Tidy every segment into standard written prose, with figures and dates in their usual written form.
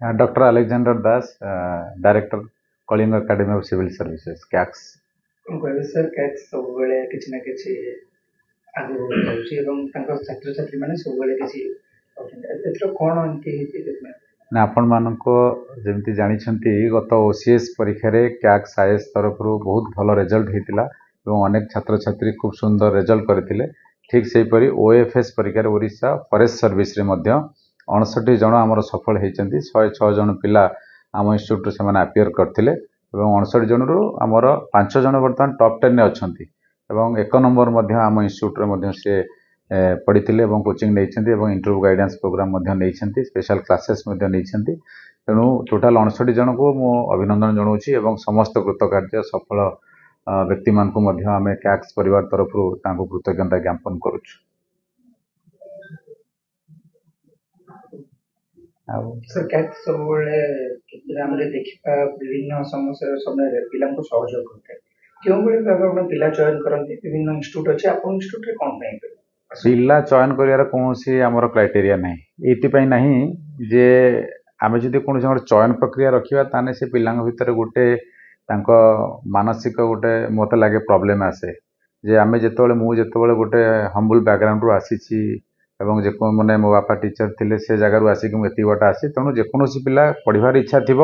Dr. Alexander Das, Director, Kalinga Academy of Civil Services, CACS. କହିବେ sir କ୍ୟାକ୍ସ ସବୁବେଳେ କିଛି ନା କିଛି ଆଗକୁ ଯାଉଛି ଏବଂ ତାଙ୍କ ଛାତ୍ରଛାତ୍ରୀମାନେ ସବୁବେଳେ କିଛି ଏଥିର କ'ଣ ଏମିତି ହେଇଛି? ନା ଆପଣମାନଙ୍କୁ ଯେମିତି ଜାଣିଛନ୍ତି ଗତ OCS ପରୀକ୍ଷାରେ କ୍ୟାକ୍ସ IAS ତରଫରୁ ବହୁତ ଭଲ ରେଜଲ୍ଟ ହେଇଥିଲା ଏବଂ ଅନେକ ଛାତ୍ରଛାତ୍ରୀ ଖୁବ ସୁନ୍ଦର ରେଜଲ୍ଟ କରିଥିଲେ। ଠିକ୍ ସେହିପରି OFS ପରୀକ୍ଷାରେ ଓଡ଼ିଶା ଫରେଷ୍ଟ ସର୍ଭିସରେ ମଧ୍ୟ 59 ଜଣ ଆମର ସଫଳ ହେଇଛନ୍ତି। 106 ଜଣ ପିଲା ଆମ ଇନଷ୍ଟିଚ୍ୟୁଟରୁ ସେମାନେ ଆପିୟର କରିଥିଲେ ଏବଂ 59 ଜଣରୁ ଆମର 5 ଜଣ ବର୍ତ୍ତମାନ ଟପ୍ 10ରେ ଅଛନ୍ତି ଏବଂ 1 ନମ୍ବର ମଧ୍ୟ ଆମ ଇନଷ୍ଟିଚ୍ୟୁଟରେ ମଧ୍ୟ ସେ ପଢ଼ିଥିଲେ ଏବଂ କୋଚିଂ ନେଇଛନ୍ତି ଏବଂ ଇଣ୍ଟରଭ୍ୟୁ ଗାଇଡାନ୍ସ ପ୍ରୋଗ୍ରାମ ମଧ୍ୟ ନେଇଛନ୍ତି, ସ୍ପେଶାଲ କ୍ଲାसेସ୍ ମଧ୍ୟ ନେଇଛନ୍ତି। ତେଣୁ ଟୋଟାଲ 59 ଜଣଙ୍କୁ ମୁଁ ଅଭିନନ୍ଦନ ଜଣାଉଛି ଏବଂ ସମସ୍ତ କୃତକାର୍ଯ୍ୟ ସଫଳ ବ୍ୟକ୍ତିମାନଙ୍କୁ ମଧ୍ୟ ଆମେ କ୍ୟାକ୍ସ ପରିବାର ତରଫରୁ ତାଙ୍କୁ କୃତଜ୍ଞତା ଜ୍ଞାପନ କରୁଛୁ। ସାର୍ କ୍ୟାକ୍ସ ସବୁବେଳେ ଆମେ ଦେଖିବା ବିଭିନ୍ନ ସମସ୍ୟାର ସମୟରେ ପିଲାଙ୍କୁ ସହଯୋଗ କରିଥାଏ। କେଉଁଭଳି ଭାବେ ଆପଣ ପିଲା ଚୟନ କରନ୍ତି? ବିଭିନ୍ନ ଇନଷ୍ଟିଚ୍ୟୁଟ ଅଛି, ଆପଣ ଇନଷ୍ଟିଚ୍ୟୁଟରେ କ'ଣ ପାଇଁ ପିଲା ଚୟନ କରିବାର କୌଣସି ଆମର କ୍ରାଇଟେରିଆ ନାହିଁ। ଏଇଥିପାଇଁ ନାହିଁ ଯେ ଆମେ ଯଦି କୌଣସି ଆମର ଚୟନ ପ୍ରକ୍ରିୟା ରଖିବା ତାହେଲେ ସେ ପିଲାଙ୍କ ଭିତରେ ଗୋଟେ ତାଙ୍କ ମାନସିକ ଗୋଟେ ମୋତେ ଲାଗେ ପ୍ରୋବ୍ଲେମ ଆସେ ଯେ ଆମେ ମୁଁ ଯେତେବେଳେ ଗୋଟେ ହମ୍ବୁଲ ବ୍ୟାକଗ୍ରାଉଣ୍ଡରୁ ଆସିଛି ଏବଂ ମାନେ ମୋ ବାପା ଟିଚର ଥିଲେ ସେ ଜାଗାରୁ ଆସିକି ମୁଁ ଏତିକି ବାଟ ଆସିଛି, ତେଣୁ ଯେକୌଣସି ପିଲା ପଢ଼ିବାର ଇଚ୍ଛା ଥିବ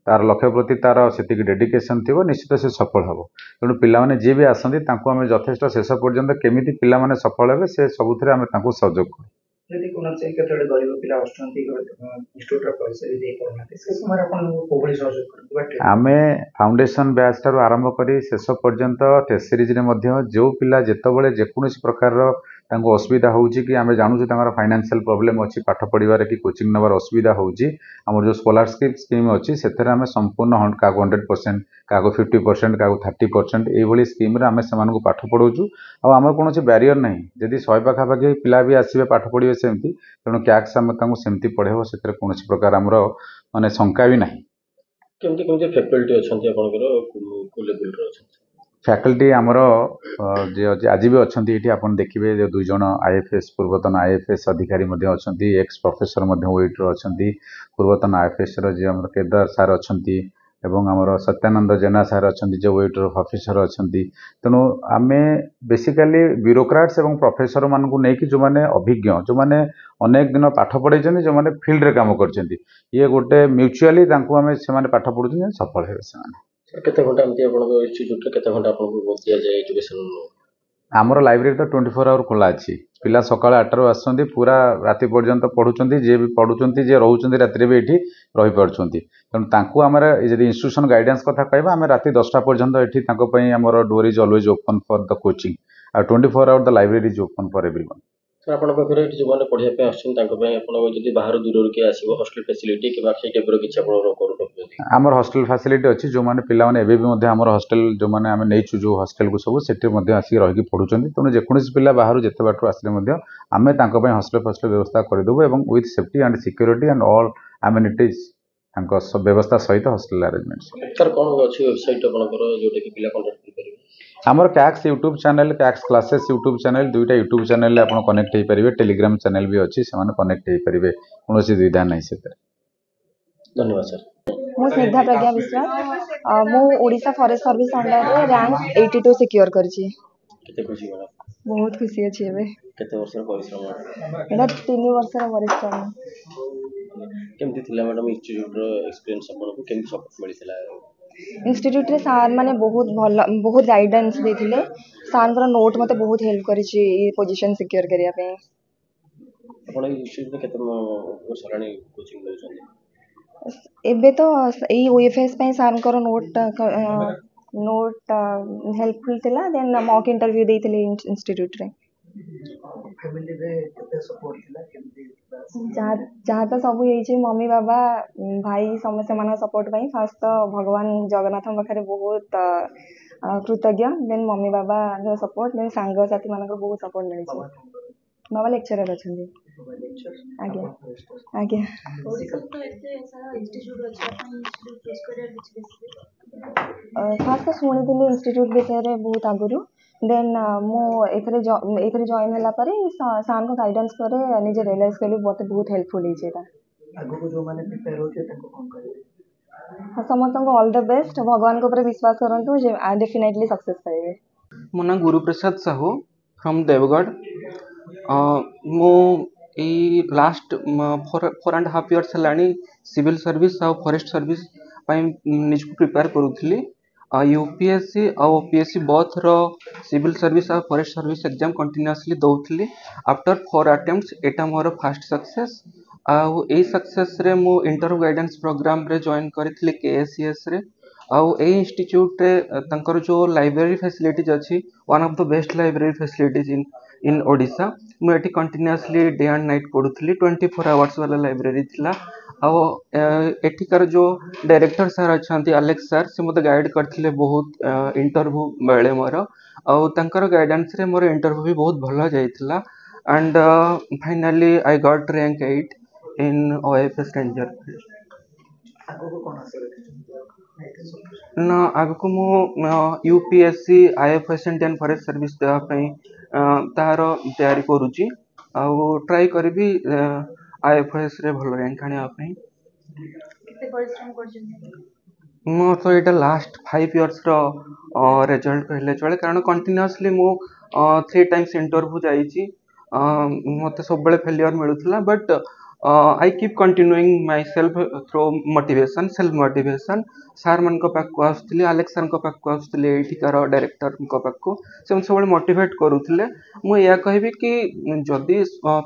ତାର ଲକ୍ଷ୍ୟ ପ୍ରତି ତାର ସେତିକି ଡେଡିକେସନ ଥିବ, ନିଶ୍ଚିତ ସେ ସଫଳ ହେବ। ତେଣୁ ପିଲାମାନେ ଯିଏ ବି ଆସନ୍ତି ତାଙ୍କୁ ଆମେ ଯଥେଷ୍ଟ ଶେଷ ପର୍ଯ୍ୟନ୍ତ କେମିତି ପିଲାମାନେ ସଫଳ ହେବେ ସେ ସବୁଥିରେ ଆମେ ତାଙ୍କୁ ସହଯୋଗ କରୁ। ଯଦି କୌଣସି କେତେବେଳେ ଗରିବ ପିଲା ଆସୁଛନ୍ତି ଇନଷ୍ଟିଚ୍ୟୁଟର ପଇସା ବି ଦେଇପାରୁନାହାନ୍ତି, ସେ ସମୟରେ ଆପଣ କୋଉଭଳି ସହଯୋଗ କରନ୍ତି? ଆମେ ଫାଉଣ୍ଡେସନ ବ୍ୟାଚ୍ ଠାରୁ ଆରମ୍ଭ କରି ଶେଷ ପର୍ଯ୍ୟନ୍ତ ଟେଷ୍ଟ ସିରିଜରେ ମଧ୍ୟ ଯେଉଁ ପିଲା ଯେତେବେଳେ ଯେକୌଣସି ପ୍ରକାରର ତାଙ୍କୁ ଅସୁବିଧା ହେଉଛି କି ଆମେ ଜାଣୁଛୁ ତାଙ୍କର ଫାଇନାନ୍ସିଆଲ ପ୍ରୋବ୍ଲେମ୍ ଅଛି, ପାଠ ପଢ଼ିବାରେ କି କୋଚିଂ ନେବାର ଅସୁବିଧା ହେଉଛି, ଆମର ଯେଉଁ ସ୍କଲାରସିପ୍ ସ୍କିମ୍ ଅଛି ସେଥିରେ ଆମେ ସମ୍ପୂର୍ଣ୍ଣ କାହାକୁ 100%, କାହାକୁ 50%, କାହାକୁ 30% ଏଇଭଳି ସ୍କିମ୍ରେ ଆମେ ସେମାନଙ୍କୁ ପାଠ ପଢ଼ାଉଛୁ। ଆଉ ଆମର କୌଣସି ବ୍ୟାରିୟର ନାହିଁ, ଯଦି 100 ପାଖାପାଖି ପିଲା ବି ଆସିବେ ପାଠ ପଢ଼ିବେ ସେମିତି, ତେଣୁ କ୍ୟାକ୍ସ ଆମେ ତାଙ୍କୁ ସେମିତି ପଢ଼ାଇବ, ସେଥିରେ କୌଣସି ପ୍ରକାର ଆମର ମାନେ ଶଙ୍କା ବି ନାହିଁ। କେମିତି କେମିତି ଫ୍ୟାକଲ୍ଟି ଅଛନ୍ତି ଆପଣଙ୍କର କୋଉ ଲେଭେଲର ଅଛନ୍ତି? ଫ୍ୟାକଲ୍ଟି ଆମର ଆଜି ବି ଅଛନ୍ତି ଏଠି, ଆପଣ ଦେଖିବେ 2 ଜଣ IFS ପୂର୍ବତନ IFS ଅଧିକାରୀ ମଧ୍ୟ ଅଛନ୍ତି, ଏକ୍ସ ପ୍ରଫେସର ମଧ୍ୟ ୱେଟ୍ର ଅଛନ୍ତି, ପୂର୍ବତନ IFSର ଯିଏ ଆମର କେଦାର ସାର୍ ଅଛନ୍ତି ଏବଂ ଆମର ସତ୍ୟାନନ୍ଦ ଜେନା ସାର୍ ଅଛନ୍ତି ଯେ ୱେଟ୍ର ଅଫିସର ଅଛନ୍ତି। ତେଣୁ ଆମେ ବେସିକାଲି ବ୍ୟୁରୋକ୍ରାଟ୍ସ ଏବଂ ପ୍ରଫେସର ମାନଙ୍କୁ ନେଇକି ଯେଉଁମାନେ ଅଭିଜ୍ଞ, ଯେଉଁମାନେ ଅନେକ ଦିନ ପାଠ ପଢ଼େଇଛନ୍ତି, ଯେଉଁମାନେ ଫିଲ୍ଡରେ କାମ କରିଛନ୍ତି, ଇଏ ଗୋଟେ ମ୍ୟୁଚୁଆଲି ତାଙ୍କୁ ଆମେ ସେମାନେ ପାଠ ପଢ଼ୁଛନ୍ତି, ସଫଳ ହେବେ ସେମାନେ। କେତେ ଘଣ୍ଟା ଏମିତି ଆପଣଙ୍କ ଇନଷ୍ଟିଚ୍ୟୁଟରେ କେତେ ଘଣ୍ଟା ଆପଣଙ୍କୁ ଦିଆଯାଏ ଏଜୁକେସନ? ଆମର ଲାଇବ୍ରେରୀ ତ 24 ଆୱାର ଖୋଲା ଅଛି। ପିଲା ସକାଳ 8ରୁ ଆସୁଛନ୍ତି, ପୁରା ରାତି ପର୍ଯ୍ୟନ୍ତ ପଢ଼ୁଛନ୍ତି, ଯିଏ ବି ପଢ଼ୁଛନ୍ତି ଯିଏ ରହୁଛନ୍ତି ରାତିରେ ବି ଏଠି ରହିପାରୁଛନ୍ତି। ତେଣୁ ତାଙ୍କୁ ଆମର ଯଦି ଇନଷ୍ଟିଟ୍ୟୁସନ ଗାଇଡାନ୍ସ କଥା କହିବା, ଆମେ ରାତି 10ଟା ପର୍ଯ୍ୟନ୍ତ ଏଠି ତାଙ୍କ ପାଇଁ ଆମର door is always open for the coaching, ଆଉ 24 hour the library is open for everyone. Sir ଆପଣଙ୍କ ପାଖରେ ଏଠି ଯେଉଁମାନେ ପଢ଼ିବା ପାଇଁ ଆସୁଛନ୍ତି ତାଙ୍କ ପାଇଁ ଆପଣ ଯଦି ବାହାର ଦୂରରୁ କିଏ ଆସିବ ହଷ୍ଟେଲ ଫ୍ୟାସିଲିଟି କିମ୍ବା ସେଇ ଟାଇପ୍ର କିଛି ଆପଣ କରୁଛନ୍ତି? ଆମର ହଷ୍ଟେଲ ଫ୍ୟାସିଲିଟି ଅଛି, ଯେଉଁମାନେ ପିଲାମାନେ ଏବେ ବି ମଧ୍ୟ ଆମର ହଷ୍ଟେଲ ଯେଉଁମାନେ ଆମେ ନେଇଛୁ ଯେଉଁ ହଷ୍ଟେଲକୁ ସବୁ ସେଠି ମଧ୍ୟ ଆସିକି ରହିକି ପଢ଼ୁଛନ୍ତି। ତେଣୁ ଯେକୌଣସି ପିଲା ବାହାରୁ ଯେତେ ବାଟରୁ ଆସିଲେ ମଧ୍ୟ ଆମେ ତାଙ୍କ ପାଇଁ ହଷ୍ଟେଲ ବ୍ୟବସ୍ଥା କରିଦେବୁ ଏବଂ with safety and security and all amenities ତାଙ୍କ ବ୍ୟବସ୍ଥା ସହିତ ହଷ୍ଟେଲ ଆରେଞ୍ଜମେଣ୍ଟ। ସାର୍ କ'ଣ ଅଛି ୱେବସାଇଟ୍ ଆପଣଙ୍କର ଯେଉଁଟାକି ପିଲା କଣ୍ଟାକ୍ଟ କରିପାରିବେ? ଆମର କ୍ୟାକ୍ସ ୟୁଟ୍ୟୁବ୍ ଚ୍ୟାନେଲ, କ୍ୟାକ୍ସ କ୍ଲାसेସ୍ ୟୁଟ୍ୟୁବ୍ ଚ୍ୟାନେଲ, 2ଟା ୟୁଟ୍ୟୁବ୍ ଚ୍ୟାନେଲରେ ଆପଣ କନେକ୍ଟ ହେଇପାରିବେ। ଟେଲିଗ୍ରାମ ଚ୍ୟାନେଲ ବି ଅଛି, ସେମାନେ କନେକ୍ଟ ହେଇପାରିବେ, କୌଣସି ଦ୍ୱିଧା ନାହିଁ ସେଥିରେ। ଧନ୍ୟବାଦ ସାର୍। ମୁଁ ସ୍ନିଗ୍ଧା ପ୍ରଜ୍ଞା ବିଶ୍ୱାସ, ମୁଁ ଓଡ଼ିଶା ଫରେଷ୍ଟ ସର୍ଭିସ ଅଣ୍ଡରରେ ରାଙ୍କ 82 ସିକ୍ୟୁର କରିଛି। କେତେ ଖୁସି ମ୍ୟାଡ଼ାମ? ବହୁତ ଖୁସି ଅଛି ଏବେ। କେତେ ବର୍ଷର ପରିଶ୍ରମ? ଏଇଟା 3 ବର୍ଷର ପରିଶ୍ରମ। କେମିତି ଥିଲା ମ୍ୟାଡ଼ାମ ଇନଷ୍ଟିଚ୍ୟୁଟର ଏକ୍ସପିରିଏନ୍ସ ଆପଣଙ୍କୁ? କେମିତି ସପୋର୍ଟ ମିଳିଥିଲା? ଇନଷ୍ଟିଚ୍ୟୁଟରେ ସାର୍ ମାନେ ବହୁତ ଗାଇଡାନ୍ସ ଦେଇଥିଲେ। ସାର୍ଙ୍କର ନୋଟ୍ ମୋତେ ବହୁତ ହେଲ୍ପ କରିଛି ଏ ପୋଜିସନ୍ ସିକ୍ୟୁର କରିବା ପାଇଁ। ଆପଣ ଏଇ ଇନଷ୍ଟିଚ୍ୟୁଟରେ କେତେ ବର୍ଷ ହେଲାଣି କୋଚିଂ ନେଉଛନ୍ତି? ଏବେ ତ ଏଇ OFS ପାଇଁ ସାର୍ଙ୍କର ନୋଟ୍ ହେଲ୍ପଫୁଲ୍ ଥିଲା, ଦେନ୍ ମକ୍ ଇଣ୍ଟରଭ୍ୟୁ ଦେଇଥିଲି ଇନଷ୍ଟିଚ୍ୟୁଟରେ। ଯାହା ତ ସବୁ ହେଇଛି, ମମି ବାବା ଭାଇ ସେମାନଙ୍କ ସପୋର୍ଟ ପାଇଁ ଫାଷ୍ଟ ତ ଭଗବାନ ଜଗନ୍ନାଥଙ୍କ ପାଖରେ ବହୁତ କୃତଜ୍ଞ, ଦେନ୍ ମମି ବାବାଙ୍କ ସପୋର୍ଟ, ଦେନ୍ ସାଙ୍ଗସାଥିମାନଙ୍କର ବହୁତ ସପୋର୍ଟ ମିଳିଛି। ବାବା ଲେକ୍ଚରର ଅଛନ୍ତି। ଆଜ୍ଞା ଆଜ୍ଞା। ଫାଷ୍ଟ ତ ଶୁଣିଥିଲି ଇନଷ୍ଟିଚ୍ୟୁଟ୍ ବିଷୟରେ ବହୁତ ଆଗରୁ, ଦେନ୍ ମୁଁ ଏଥିରେ ଜଏନ୍ ହେଲା ପରେ ସାର୍ଙ୍କ ଗାଇଡାନ୍ସ ପରେ ନିଜେ ରିୟଲାଇଜ୍ କଲି ମୋତେ ବହୁତ ହେଲ୍ପଫୁଲ୍ ହେଇଛି ଏଇଟା। ଆଗକୁ ଯୋଉମାନେ ପ୍ରିପେୟାର ହଉଥିବେ ତାଙ୍କୁ କଣ କହିବେ? समस्त को ऑल द बेस्ट भगवान को ऊपर विश्वास करंतु डेफिनेटली सक्सेस पाइबे। ମୋ ନାଁ ଗୁରୁପ୍ରସାଦ ସାହୁ ଫ୍ରମ୍ ଦେବଗଡ଼। ମୁଁ ଏଇ ଲାଷ୍ଟ 4.5 years ହେଲାଣି ସିଭିଲ୍ ସର୍ଭିସ୍ ଆଉ ଫରେଷ୍ଟ ସର୍ଭିସ୍ ପାଇଁ ନିଜକୁ ପ୍ରିପେୟାର କରୁଥିଲି। ୟୁପିଏସସି ଆଉ ଓପିଏସସି ବୋଥର ସିଭିଲ୍ ସର୍ଭିସ୍ ଆଉ ଫରେଷ୍ଟ ସର୍ଭିସ୍ ଏକ୍ଜାମ୍ କଣ୍ଟିନ୍ୟୁଅସଲି ଦଉଥିଲି। ଆଫ୍ଟର 4 attempts ଏଇଟା ମୋର ଫାଷ୍ଟ ସକ୍ସେସ୍। ଆଉ ଏଇ ସକ୍ସେସ୍ରେ ମୁଁ ଇଣ୍ଟରଭ୍ୟୁ ଗାଇଡାନ୍ସ ପ୍ରୋଗ୍ରାମରେ ଜଏନ୍ କରିଥିଲି କେଏସିଏସ୍ରେ। ଆଉ ଏଇ ଇନଷ୍ଟିଚ୍ୟୁଟ୍ରେ ତାଙ୍କର ଯେଉଁ ଲାଇବ୍ରେରୀ ଫ୍ୟାସିଲିଟିଜ୍ ଅଛି one of the best library facilities in Odisha. ମୁଁ ଏଠି କଣ୍ଟିନ୍ୟୁଅସଲି ଡେ ଆଣ୍ଡ ନାଇଟ୍ ପଢ଼ୁଥିଲି। 24 hours ବାଲା ଲାଇବ୍ରେରୀ ଥିଲା। ଆଉ ଏଠିକାର ଯେଉଁ ଡାଇରେକ୍ଟର ସାର୍ ଅଛନ୍ତି ଆଲେକ୍ସ ସାର୍, ସେ ମୋତେ ଗାଇଡ଼ କରିଥିଲେ ବହୁତ ଇଣ୍ଟରଭ୍ୟୁ ବେଳେ ମୋର। ଆଉ ତାଙ୍କର ଗାଇଡାନ୍ସରେ ମୋର ଇଣ୍ଟରଭ୍ୟୁ ବି ବହୁତ ଭଲ ଯାଇଥିଲା। And finally I got rank 8 in OIFS Ranger। ଆଗକୁ କଣ ଆଶା ରଖିଛନ୍ତି? ନା ଆଗକୁ ମୁଁ UPSC IFS Indian forest service ଦେବା ପାଇଁ ତାହାର ତିଆରି କରୁଛି। ଆଉ ଟ୍ରାଏ କରିବି ଆଇଏଫଏସ୍ରେ ଭଲ ର୍ୟାଙ୍କ ଆଣିବା ପାଇଁ। କେତେ ପରିଶ୍ରମ କରୁଛନ୍ତି? ମୁଁ ତ ଏଇଟା ଲାଷ୍ଟ 5 yearsର ରେଜଲ୍ଟ କହିଲେ ଚଳେ, କାରଣ କଣ୍ଟିନ୍ୟୁଅସଲି ମୁଁ 3 times ଇଣ୍ଟରଭ୍ୟୁ ଯାଇଛି। ମୋତେ ସବୁବେଳେ ଫେଲିୟର ମିଳୁଥିଲା, but I keep continuing myself through motivation, self motivation. ସାର୍ମାନଙ୍କ ପାଖକୁ ଆସୁଥିଲି, ଆଲେକ୍ସ ସାର୍ଙ୍କ ପାଖକୁ ଆସୁଥିଲି, ଏଇଠିକାର ଡାଇରେକ୍ଟରଙ୍କ ପାଖକୁ। ସେମାନେ ସବୁବେଳେ ମୋଟିଭେଟ୍ କରୁଥିଲେ। ମୁଁ ଏହା କହିବି କି ଯଦି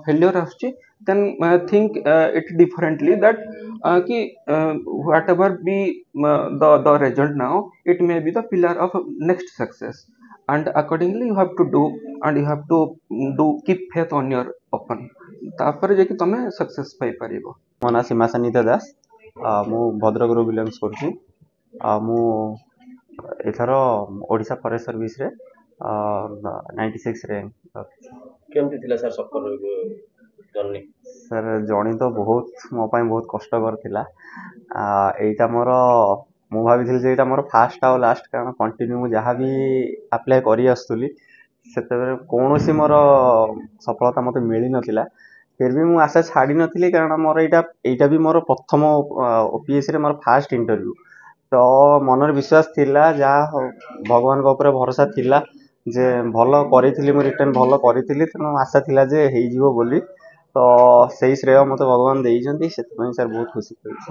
ଫେଲିୟର ଆସୁଛି ଦେନ୍ ଥିଙ୍କ ଇଟ୍ ଡିଫରେଣ୍ଟଲି ଦ୍ୟାଟ୍ କି what ever B the result now, it may be the pillar of next success, and accordingly you have to do and you have to keep faith on your open, ତାପରେ ଯାଇକି ତମେ success ପାଇପାରିବ। ମୋ ନାଁ ସୀମାସାନିଧ୍ୟ ଦାସ। ମୁଁ ଭଦ୍ରକରୁ belongs କରୁଛି। ମୁଁ ଏଥର ଓଡ଼ିଶା ଫରେଷ୍ଟ ସର୍ଭିସରେ 96 rank ରଖିଛି। କେମିତି ଥିଲା ସାର୍ ସଫର ଜର୍ଣ୍ଣି? ସାର୍ ଜର୍ଣ୍ଣି ତ ମୋ ପାଇଁ ବହୁତ କଷ୍ଟକର ଥିଲା। ଏଇଟା ମୋର ମୁଁ ଭାବିଥିଲି ଯେ ଏଇଟା ମୋର ଫାଷ୍ଟ ଆଉ ଲାଷ୍ଟ, କାରଣ କଣ୍ଟିନ୍ୟୁ ମୁଁ ଯାହା ବି ଆପ୍ଲାଏ କରି ଆସୁଥିଲି ସେତେବେଳେ କୌଣସି ମୋର ସଫଳତା ମୋତେ ମିଳିନଥିଲା। ଫିର୍ ବି ମୁଁ ଆଶା ଛାଡ଼ି ନଥିଲି, କାରଣ ମୋର ଏଇଟା ବି ମୋର ପ୍ରଥମ ଓପିଏସସିରେ ମୋର ଫାଷ୍ଟ ଇଣ୍ଟରଭ୍ୟୁ। ତ ମନରେ ବିଶ୍ୱାସ ଥିଲା, ଯାହା ଭଗବାନଙ୍କ ଉପରେ ଭରସା ଥିଲା ଯେ ଭଲ କରିଥିଲି, ମୁଁ ରିଟର୍ନ ଭଲ କରିଥିଲି, ତେଣୁ ଆଶା ଥିଲା ଯେ ହେଇଯିବ ବୋଲି। ତ ସେଇ ଶ୍ରେୟ ମୋତେ ଭଗବାନ ଦେଇଛନ୍ତି, ସେଥିପାଇଁ ସାର୍ ବହୁତ ଖୁସି କରୁଛି।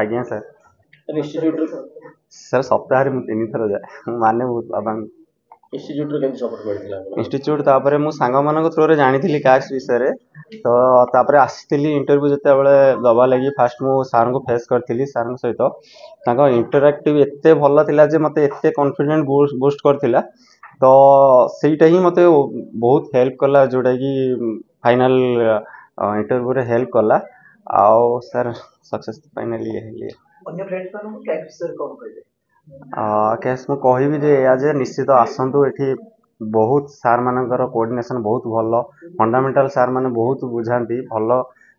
ଆଜ୍ଞା ସାର୍। ସାର୍ ସପ୍ତାହରେ ମୁଁ 3 ଥର ଯାଏ। ମୁଁ ମାନେ ବହୁତ ବାବାଙ୍କୁ। ଇନଷ୍ଟିଚ୍ୟୁଟ୍ରୁ କେମିତି ସପୋର୍ଟ ମିଳିଥିଲା? ଇନଷ୍ଟିଚ୍ୟୁଟ୍ ତାପରେ ମୁଁ ସାଙ୍ଗମାନଙ୍କ ଥ୍ରୋରେ ଜାଣିଥିଲି କାଷ୍ଟ ବିଷୟରେ। ତ ତାପରେ ଆସିଥିଲି ଇଣ୍ଟରଭ୍ୟୁ ଯେତେବେଳେ ଦେବା ଲାଗି, ଫାଷ୍ଟ ମୁଁ ସାର୍ଙ୍କୁ ଫେସ୍ କରିଥିଲି। ସାର୍ଙ୍କ ସହିତ ତାଙ୍କ ଇଣ୍ଟରାକ୍ଟିଭ୍ ଏତେ ଭଲ ଥିଲା ଯେ ମୋତେ ଏତେ କନଫିଡେଣ୍ଟ ବୁଷ୍ଟ କରିଥିଲା। ତ ସେଇଟା ହିଁ ମୋତେ ବହୁତ ହେଲ୍ପ କଲା, ଯେଉଁଟାକି ଫାଇନାଲ୍ ଇଣ୍ଟରଭ୍ୟୁରେ ହେଲ୍ପ କଲା। ଆଉ ସାର୍ ସକ୍ସେସ୍ ଫାଇନାଲି ହେଲି। ଅନ୍ୟ ଫ୍ରେଣ୍ଡସ୍ ମାନଙ୍କୁ କ୍ୟାଟ୍ ବିଷୟରେ କଣ କହିବେ? କ୍ୟାସ୍ ମୁଁ କହିବି ଯେ ଆଜି ନିଶ୍ଚିତ ଆସନ୍ତୁ। ଏଠି ବହୁତ ସାର୍ମାନଙ୍କର କୋଅର୍ଡ଼ିନେସନ୍ ବହୁତ ଭଲ। ଫଣ୍ଡାମେଣ୍ଟାଲ୍ ସାର୍ମାନେ ବହୁତ ବୁଝାନ୍ତି ଭଲ,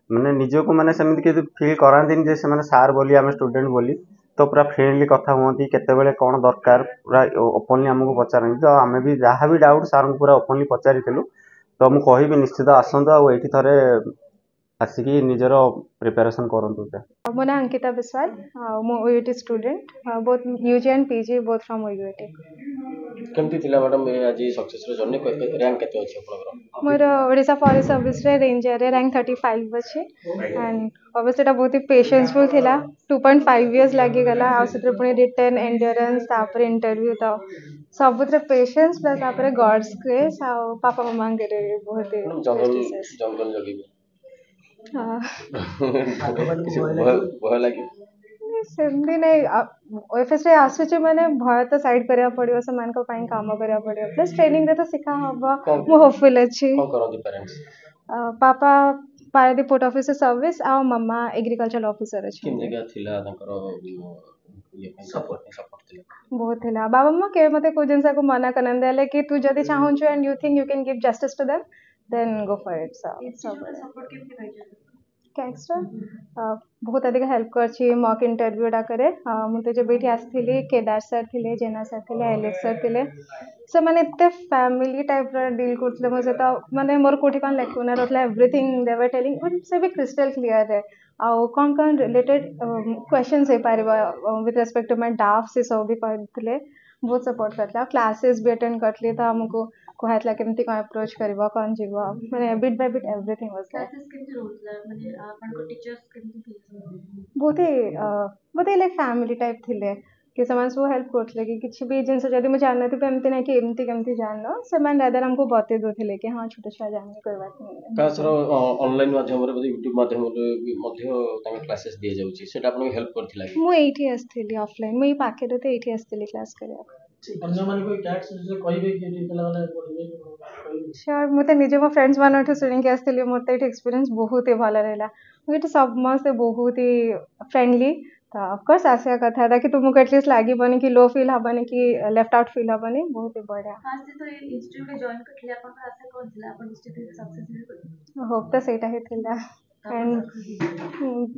ମାନେ ନିଜକୁ ମାନେ ସେମିତି କିଛି ଫିଲ୍ କରାନ୍ତିନି ଯେ ସେମାନେ ସାର୍ ବୋଲି ଆମେ ଷ୍ଟୁଡେଣ୍ଟ ବୋଲି। ତ ପୁରା ଫ୍ରେଣ୍ଡଲି କଥା ହୁଅନ୍ତି, କେତେବେଳେ କ'ଣ ଦରକାର ପୁରା ଓପନଲି ଆମକୁ ପଚାରନ୍ତି। ତ ଆମେ ବି ଯାହା ବି ଡାଉଟ୍ ସାର୍ଙ୍କୁ ପୁରା ଓପନଲି ପଚାରିଥିଲୁ। ତ ମୁଁ କହିବି ନିଶ୍ଚିତ ଆସନ୍ତୁ, ଆଉ ଏଇଠି ଥରେ ଆସିକି ନିଜର ପ୍ରିପାରେସନ୍ କରନ୍ତୁ। ମୋ ନାଁ अंकिता ବିଶ୍ୱାଳ, ମୁଁ OUAT student, both UG and PG both from OUAT. କେମିତି ଥିଲା ମ୍ୟାଡ଼ାମ୍ ଆଜି ସକ୍ସେସ୍ର ଜର୍ଣ୍ଣି? ର୍ୟାଙ୍କ କେତେ ଅଛି ଆପଣଙ୍କର? ମୋର ଓଡ଼ିଶା ଫରେଷ୍ଟ ସର୍ଭିସରେ ରେଞ୍ଜରରେ ର୍ୟାଙ୍କ 35 ଅଛି। ଆଣ୍ଡ ଅବଶ୍ୟ ଏଇଟା ବହୁତ ହି ପେସେନ୍ସଫୁଲ୍ ଥିଲା। 2.5 years ଲାଗିଗଲା। ଆଉ ସେଥିରେ ପୁଣି ରିଟର୍ନ, ଏଣ୍ଡୁରାନ୍ସ, ତାପରେ ଇଣ୍ଟରଭ୍ୟୁ, ତ ସବୁଥିରେ ପେସେନ୍ସ ପ୍ଲସ୍ ତାପରେ ଗଡ୍ସ ଗ୍ରେସ୍ ଆଉ ବାପା ମାମାଙ୍କର ବହୁତ ଜଙ୍ଗଲ ଜଗିବି କିଛି ଭୟ ଭୟ ଲାଗେ? ସେମିତି ନାଇଁ, ଓଏଫଏସରେ ଆସୁଛି ମାନେ ଭୟ ତ ସାଇଡ୍ କରିବାକୁ ପଡ଼ିବ, ସେମାନଙ୍କ ପାଇଁ କାମ କରିବାକୁ ପଡ଼ିବ, ପ୍ଲସ୍ ଟ୍ରେନିଂରେ ତ ଶିଖା ହବ। ମୁଁ ହୋପଫୁଲ୍ ଅଛି। କ'ଣ କରନ୍ତି parents? Papa Paradip port officer service ଆଉ ମାମା ଏଗ୍ରିକଲଚର ଅଫିସର କେମିତି ଅଛନ୍ତି। ଜାଗା ଥିଲା ତାଙ୍କର ସପୋର୍ଟ ଥିଲା? ବହୁତ ଥିଲା। ବାବା ମାମା କେବେ ମୋତେ କୋଉ ଜିନିଷକୁ ମନା କରନ୍ତି, ହେଲେ କି ତୁ ଯଦି ଚାହୁଁଛୁ and you think you can give justice to them then go for it. ସବୁବେଳେ कैक्सर बहुत अधिक हेल्प कर मॉक इंटरव्यू डाकरे मुझे जब ये आसती केदार सर थे जेना सर थे एलेक्स सर थे से मैंने एत फैमिली टाइप डील करते मो सहित माने मोर कोठी कौन लेकुना रहा एवरीथिंग दे वर टेलिंग से भी क्रिस्टल क्लीयर है आउ कौन कौन रिलेटेड क्वेश्चन हो पार with respect to my doubt से सब भी कहते बहुत सपोर्ट करता क्लासेस भी अटेंड करते तो हमको कहला केमती कौन अप्रोच कर कौन जीव मैंने bit by bit everything was बहुत ही लाइक फैमिली टाइप थे कि से सब हेल्प करते कि किसी भी जिन जब मुझे जान थी एमती ना कि एमती केमती जान से रादर हमको बते दे कि हाँ छोट छुआ जान कोई बात नहीं ତା ସହ ଅନଲାଇନ୍ ମାଧ୍ୟମରେ ବୋଧେ ୟୁଟ୍ୟୁବ୍ ମାଧ୍ୟମରେ ବି ମଧ୍ୟ ତାଙ୍କ କ୍ଲାसेସ୍ ଦିଆଯାଉଛି ସେଇଟା ଆପଣଙ୍କୁ ହେଲ୍ପ କରିଥିଲା କି? ମୁଁ ଏଇଠି ଆସିଥିଲି ଅଫଲାଇନ୍ ମୁଁ ଏଇ ପାଖରେ ତ ଏଇଠି ଆସିଥିଲି କ୍ଲାସ୍ କରିବାକୁ ଅନ୍ୟମାନଙ୍କୁ କ୍ୟାଟ୍ସ ବିଷୟରେ କହିବେ କି ଏଠି ପିଲାମାନେ ପଢ଼ିବେ श्योर मुझे निजे मो फ्रेंड्स मानठू शुणिक आसती मोर तो ये एक्सपीरियंस बहुत ही भल रहा ये समस्ते बहुत ही फ्रेंडली तो ऑफकोर्स आसिया कथा था कि तुमको एटलिस्ट लगे कि लो फील हेनी कि लेफ्ट आउट फील हेनी बहुत ही बढ़िया होप तो सहीटा ही थिला एंड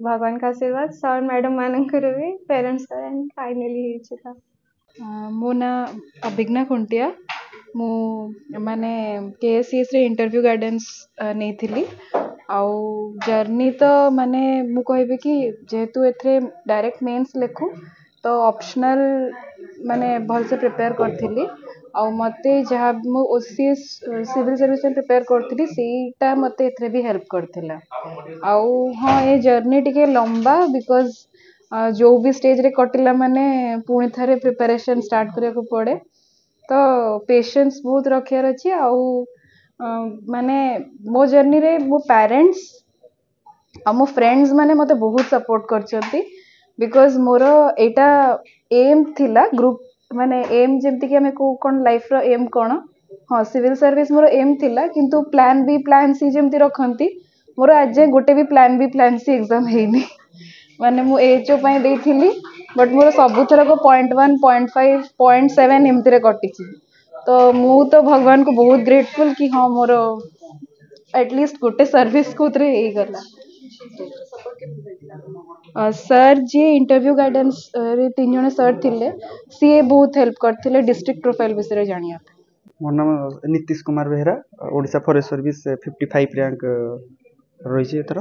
भगवान का आशीर्वाद सर मैडम मानकर भी पेरेंट्स का एंड फाइनली था मो ना अभिज्ञा खुंटिया मु माने केएससीएस रे इंटरव्यू गाइडेंस नहीं आउ जर्नी तो माने मु कहबी कि जेहेतु एथरे डायरेक्ट मेंस लेखु तो ऑप्शनल माने भल से प्रिपेयर करथिली आउ मते जहाँ मु ओसीएस सिविल सर्विस में प्रिपेयर करथिली सेटा मते एथरे भी हेल्प करथिला आउ हाँ ये जर्नी टिके लंबा बिकॉज जो भी स्टेज रे कटिला माने पुणी थारे प्रिपरेशन स्टार्ट करिया को पड़े तो पेशेंस बहुत रखियार अच्छी आउ माने मो जर्नी रे मो पेरेंट्स आ मो फ्रेंड्स माने मते बहुत support करचंती because more Etah M थिला ग्रुप माने एम जेमती कि हमें को कोन लाइफ रो एम कोन हाँ सिविल सर्विस मोर एम थिला किंतु प्लान बी प्लान सी जेमती रखंती मोर आज गोटे भी plan B plan C exam हेनी माने मु एचओ पई देथिली बट मोर सबुथर को 0.1 0.5 0.7 एमती रे कटिची तो मु तो भगवान को बहुत ग्रेटफुल कि हाँ मोर एटलिस्ट गोटे सर्विस को उतरे ही गला सर जी इंटरव्यू गाइडेंस रे 3 जण सर थिले सी बहुत हेल्प करथिले डिस्ट्रिक्ट प्रोफाइल विषय जानिया मोर नाम Nitish Kumar Behera Odisha forest service 55 rank रही एथर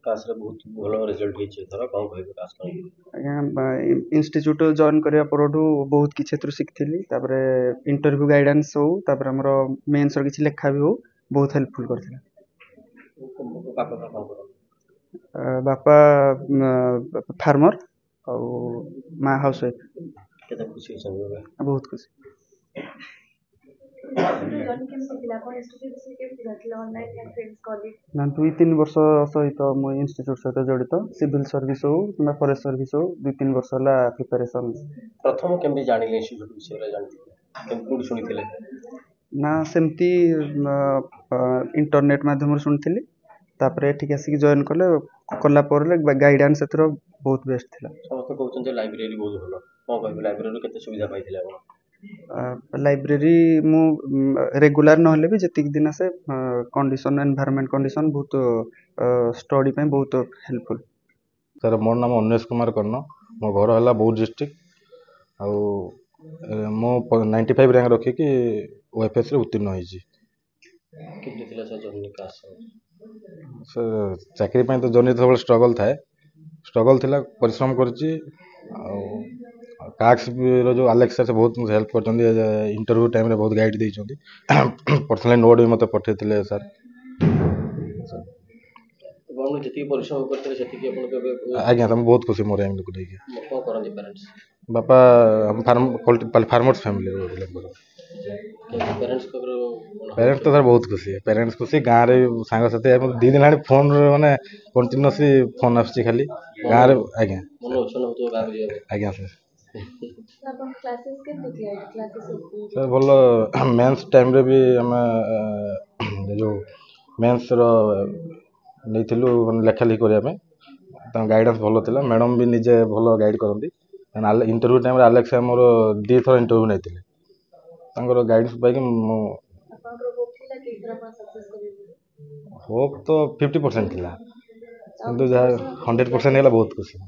क्लास रे बहुत भलो रिजल्ट हेछि एथर कोन कहबे क्लास कर आज्ञा इंस्टीट्यूट जॉइन करिया परठू बहुत किछि एथर सिखथिली तापरे इंटरव्यू गाइडेंस हो तापरे हमर मेंस र किछि लेखा भी हो बहुत हेल्पफुल करथिला बापा फार्मर और माँ हाउस वाइफ केते खुशी छै बहुत खुशी ना 2-3 वर्ष सहित मो इंस्टीट्यूट सहित जड़ित सिविल सर्विस हो कि फॉरेस्ट सर्विस हो 2-3 वर्ष है प्रिपरेशन प्रथम केमती जानिले इंस्टीट्यूट विषय रे जानथिले केमती सुनिथिले ना सेमती इंटरनेट माध्यम सुनिथिली तापरे ठीक आसिक जॉइन कले कला पर गाइडेंस एथरो बहुत बेस्ट थिला समस्त कहउछन जे लाइब्रेरी बहुत भलो कोन कहबे लाइब्रेरी केते सुविधा पाइथिले आपण लाइब्रेरी मु रेगुलर नहले भी जतिक दिन से कंडीशन एनवायरनमेंट कंडीशन बहुत स्टडी पे बहुत हेल्पफुल सर मोर नाम अन्वेष कुमार कर्ण मो घर है बौद्ध डिस्ट्रिक्ट आउ मो 95 रैंक रखी कि ओएफएस रे उत्तीर्ण होइछि केते थिला सर जर्नी क्लास सर चाकरी पे तो जर्नी तो स्ट्रगल थाए स्ट्रगल थिला परिश्रम करछि आउ काक्स रो जो अलेक्सा से बहुत हेल्प करछन इंटरव्यू टाइम रे बहुत गाइड दैछन पर्सनली नोट भी मते पठेथिले सर बाबू जति परिश्रम करते सेति कि अपन के आज्ञा हम बहुत खुशी मोर एंग को देखि को करन पेरेंट्स बापा हम फार्मर्स फैमिली रो बिलोंग पेरेंट्स तो सर बहुत खुशी है पेरेंट्स खुशी गाँव रे सांग साथी 2 दिन हानी फोन माने कंटिन्यूअसली फोन आछि खाली गाँव रे आज्ञा मन उछन होतो गाँव रे आज्ञा सर अपन क्लासेस के दिखले क्लासेस सर बोलो मेंस टाइम रे भी हम जो मेंस रो नैथिलु लेखा लिखि करिया पे त गाइडेंस भलो थिला मैडम भी निजे भलो गाइड करंती इंटरव्यू टाइम रे अलेक्सा मोर 2 थर इंटरव्यू नैथिले तांकर गाइडेंस पाई कि होप तो 50% थिला କିନ୍ତୁ ଯାହା 100% ହେଇଗଲା ବହୁତ ଖୁସି।